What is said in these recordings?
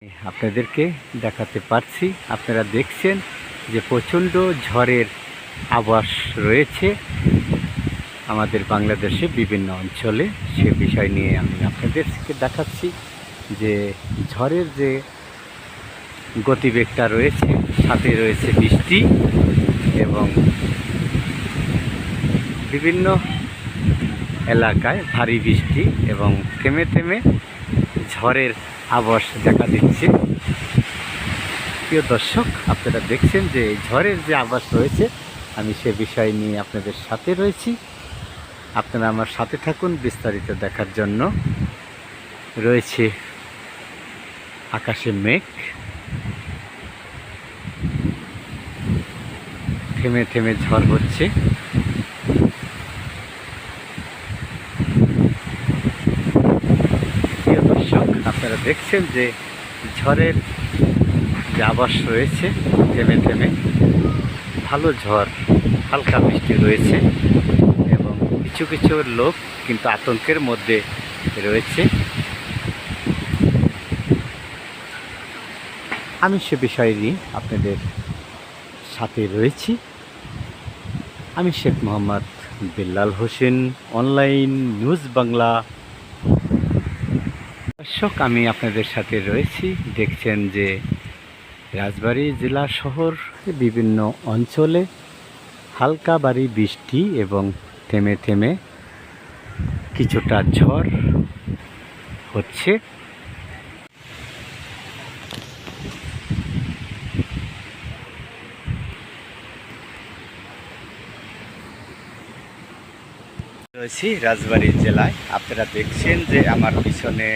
আপনাদেরকে দেখাতে পারছি, আপনারা দেখছেন যে প্রচণ্ড ঝড়ের আভাস রয়েছে আমাদের বাংলাদেশে বিভিন্ন অঞ্চলে। সে বিষয় নিয়ে আমি আপনাদেরকে দেখাচ্ছি যে ঝড়ের যে গতিবেগটা রয়েছে, সাথে রয়েছে বৃষ্টি এবং বিভিন্ন এলাকায় ভারী বৃষ্টি এবং থেমে থেমে ঝড়ের আভাস দেখা দিচ্ছে। প্রিয় দর্শক, আপনারা দেখছেন যে ঝড়ের যে আভাস রয়েছে, আমি সে বিষয় নিয়ে আপনাদের সাথে রয়েছি। আপনারা আমার সাথে থাকুন বিস্তারিত দেখার জন্য। রয়েছে আকাশে মেঘ, থেমে থেমে ঝড় হচ্ছে। প্রিয় দর্শক, আপনারা দেখছেন যে ঝড়ের যে আভাস রয়েছে, থেমে থেমে ভালো ঝড়, হালকা বৃষ্টি রয়েছে এবং কিছু কিছু লোক কিন্তু আতঙ্কের মধ্যে রয়েছে। আমি সে বিষয় নিয়ে আপনাদের সাথে রয়েছি। আমি শেখ মোহাম্মদ বিল্লাল হোসেন, অনলাইন নিউজ বাংলা। দর্শক, আমি আপনাদের সাথে রয়েছি। দেখছেন যে রাজবাড়ী জেলা শহর বিভিন্ন অঞ্চলে হালকা ভারী বৃষ্টি এবং থেমে থেমে কিছুটা ঝড় হচ্ছে। রয়েছি রাজবাড়ী জেলায়। আপনারা দেখছেন যে আমার পিছনে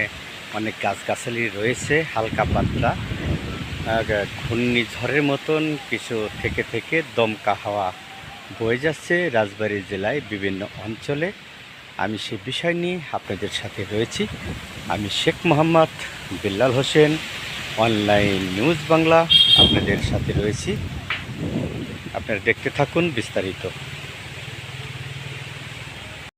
অনেক গাছগাছালি রয়েছে, হালকা পাতলা ঘূর্ণিঝড়ের মতন কিছু থেকে থেকে দমকা হাওয়া বয়ে যাচ্ছে রাজবাড়ী জেলায় বিভিন্ন অঞ্চলে। আমি সে বিষয় নিয়ে আপনাদের সাথে রয়েছি। আমি শেখ মোহাম্মদ বিল্লাল হোসেন, অনলাইন নিউজ বাংলা, আপনাদের সাথে রয়েছি। আপনারা দেখতে থাকুন বিস্তারিত।